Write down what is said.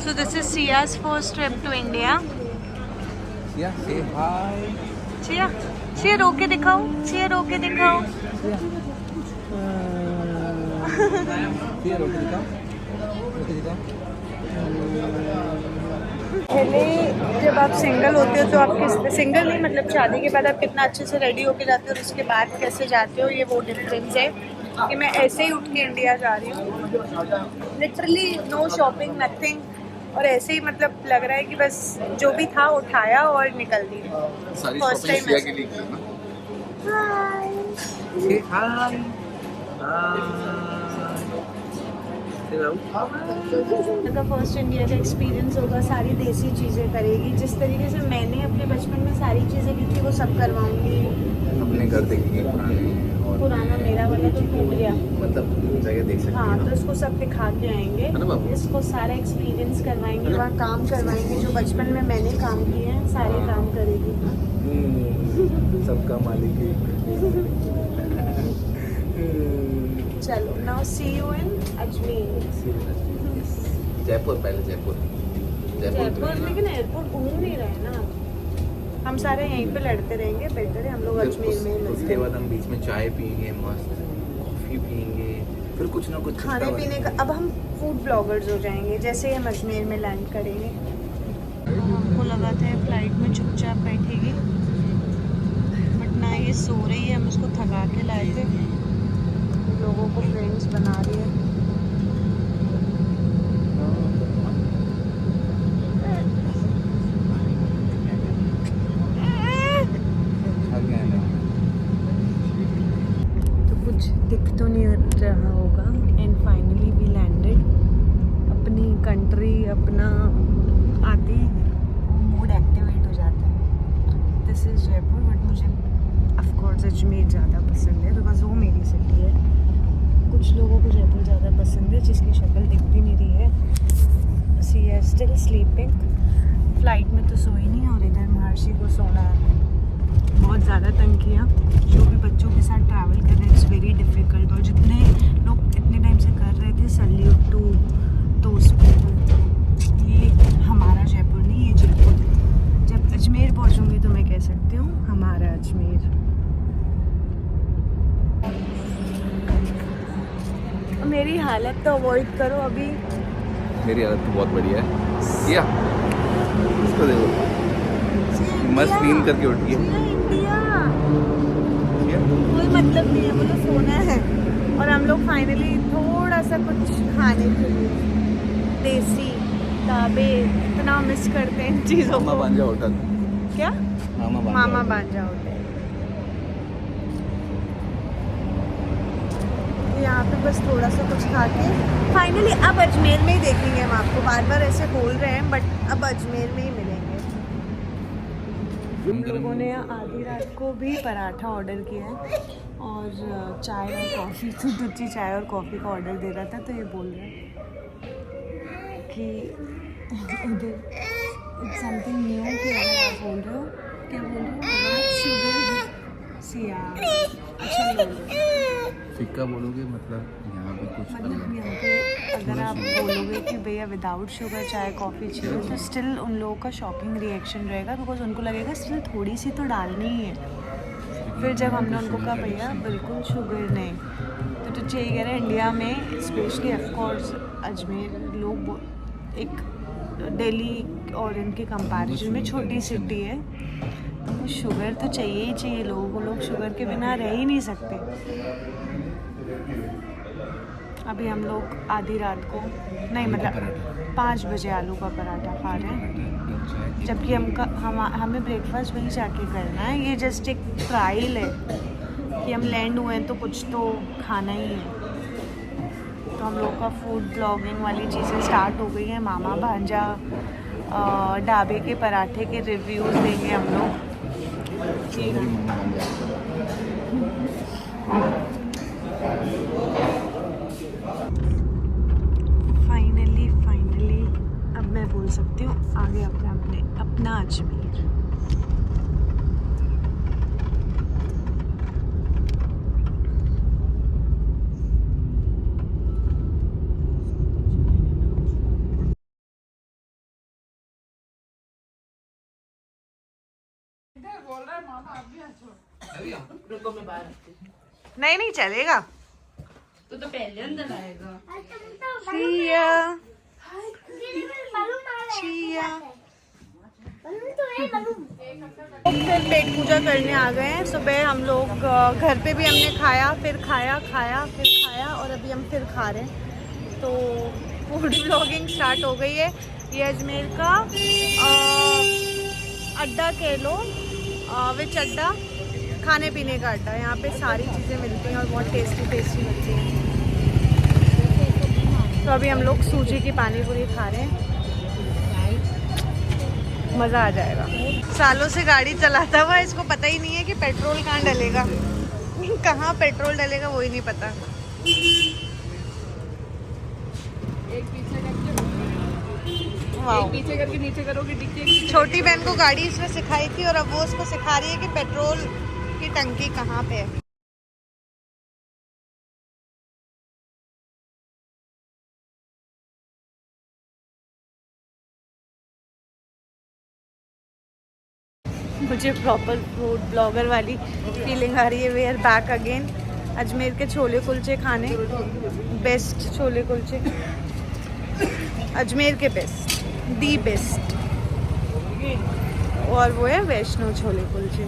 So this is Sia's first trip to India. Yeah, say hi. Sia, Sia रो के दिखाओ. Sia रो के दिखाओ. Sia रोके दिखाओ. रोके दिखाओ. पहले जब आप सिंगल होते हो तो आप किस सिंगल नहीं मतलब शादी के बाद आप कितना अच्छे से रेडी होके जाते हो और उसके बाद कैसे जाते हो, ये वो डिफरेंस है कि मैं ऐसे ही उठ के इंडिया जा रही हूँ. लिटरली नो शॉपिंग नथिंग, और ऐसे ही मतलब लग रहा है कि बस जो भी था उठाया और निकल दी. सारी फर्स्ट शॉपिंग टाइम सिया के लिए की ना. हाय. Say hi. उनका फर्स्ट इंडिया का एक्सपीरियंस होगा, सारी देसी चीज़ें करेगी. जिस तरीके से मैंने अपने बचपन में सारी चीज़ें की थी वो सब करवाऊंगी. अपने घर देखेंगे पुराने और पुराना मेरा वाला तो टूट गया, मतलब जगह देख सकते हाँ, हैं. तो इसको सब दिखा के आएंगे. है ना बाबू? इसको सारा एक्सपीरियंस करवाएंगे, वहाँ काम करवाएंगे. जो बचपन में मैंने काम किए हैं सारे काम करेगी. सबका मालिक है. चलो now see you in Ajmer. Jaipur पहले जयपुर. जयपुर लेकिन एयरपोर्ट घूम नहीं रहे ना. हम सारे यहीं पे लड़ते रहेंगे, बेटर है हम लोग अजमेर में ही मिलते उसके हैं. बाद हम बीच में चाय पियेंगे, मस्त कॉफी पियेंगे, फिर कुछ ना कुछ खाने पीने का. अब हम फूड ब्लॉगर्स हो जाएंगे जैसे ही हम अजमेर में लैंड करेंगे. हमको लगा था फ्लाइट में चुपचाप बैठेगी, बट ना, ये सो रही है. हम उसको थका के लाए थे. लोगों को फ्रेंड्स बना रही है. तो कुछ दिख तो नहीं रहा होगा. And finally we landed. अपनी कंट्री अपना आते ही मूड एक्टिवेट हो जाता है. दिस इज़ जयपुर, बट मुझे ऑफकोर्स अजमेर ज़्यादा पसंद है बिकॉज वो मेरी सिटी है. कुछ लोगों को जयपुर ज़्यादा पसंद है जिसकी शक्ल दिख भी नहीं रही है. सी है स्टिल स्लीपिंग. फ्लाइट में तो सोई नहीं, और इधर महर्षि को सोना है. बहुत ज़्यादा तंग किया. जो भी बच्चों के साथ ट्रैवल कर रहे हैं इट्स वेरी डिफ़िकल्ट. और जितने लोग इतने टाइम से कर रहे थे, सल्यूट टू दोस्त पीपल. ये हमारा जयपुर नहीं, ये जयपुर. जब अजमेर पहुंचूंगी तो मैं कह सकती हूँ हमारा अजमेर. मेरी हालत तो अवॉइड करो अभी. मेरी हालत तो बहुत बढ़िया है. या इसको देखो, मस्त नींद करके उठ गई. इंडिया कोई मतलब नहीं है, मुझे सोना है. और हम लोग फाइनली थोड़ा सा कुछ खाने के लिए देसी ढाबे इतना मिस करते हैं इन चीज़ों मामा को. बांजा होटल. क्या? मामा होटल. बांजा होटल. यहाँ पे बस थोड़ा सा कुछ खा के फाइनली अब अजमेर में ही देखेंगे. हम आपको बार बार ऐसे बोल रहे हैं, बट अब अजमेर में ही मिलेंगे. हम लोगों ने आधी रात को भी पराठा ऑर्डर किया है और चाय और कॉफ़ी. तो दूसरी चाय और कॉफ़ी का ऑर्डर दे रहा था, तो ये बोल रहा है कि इधर इट्स समथिंग न्यू. कि अगर आप बोल रहे हो, क्या बोल रहे हो, शुगर सिया. अच्छा बोल रहे हो. फिक्का बोलोगे मतलब यहाँ पे कुछ मतलब यहाँ पे अगर आप बोलोगे कि भैया विदाउट शुगर चाय कॉफ़ी चाहिए, तो स्टिल उन लोगों का शॉकिंग रिएक्शन रहेगा. बिकॉज उनको लगेगा स्टिल थोड़ी सी तो डालनी ही है. फिर जब हमने उनको कहा भैया बिल्कुल शुगर नहीं, तो चाहिए कह रहे हैं. इंडिया में स्पेशली ऑफकोर्स अजमेर लोग एक दिल्ली और इनके कंपैरिजन में छोटी सिटी है, तो शुगर तो चाहिए ही चाहिए लोगों को. लोग शुगर के बिना रह ही नहीं सकते. अभी हम लोग आधी रात को नहीं मतलब 5 बजे आलू का पराठा खा रहे हैं, जबकि हमें ब्रेकफास्ट वहीं जाके करना है. ये जस्ट एक ट्रायल है कि हम लैंड हुए हैं तो कुछ तो खाना ही है. तो हम लोग का फूड ब्लॉगिंग वाली चीज़ें स्टार्ट हो गई हैं. मामा भांजा ढाबे के पराठे के रिव्यूज़ देंगे हम लोग. फाइनली अब मैं बोल सकती हूँ आगे अपना अजमेर. नहीं नहीं चलेगा। तो पहले अंदर आएगा। Chia chia. फिर पेट पूजा करने आ गए हैं। सुबह हम लोग घर पे भी हमने खाया, फिर खाया फिर खाया और अभी हम फिर खा रहे हैं। तो फूड ब्लॉगिंग स्टार्ट हो गई है। ये अजमेर का अड्डा कह लो, विच अड्डा, खाने पीने का अड्डा। यहाँ पे सारी चीज़ें मिलती हैं और बहुत टेस्टी मिलती हैं। तो अभी हम लोग सूजी की पानी पूरी खा रहे हैं, मज़ा आ जाएगा। सालों से गाड़ी चलाता हुआ इसको पता ही नहीं है कि पेट्रोल कहाँ डलेगा, कहाँ पेट्रोल डलेगा वो ही नहीं पता। एक पीछे करके नीचे करोगे डिक्की। छोटी बहन को गाड़ी इसने सिखाई थी और अब वो उसको सिखा रही है कि पेट्रोल की टंकी कहाँ पे है। मुझे प्रॉपर फूड ब्लॉगर वाली फीलिंग आ रही है। We are back again. Ajmer के छोले कुलचे खाने, बेस्ट छोले कुलचे अजमेर के, बेस्ट, दी बेस्ट। और वो है वैष्णो छोले कुलचे।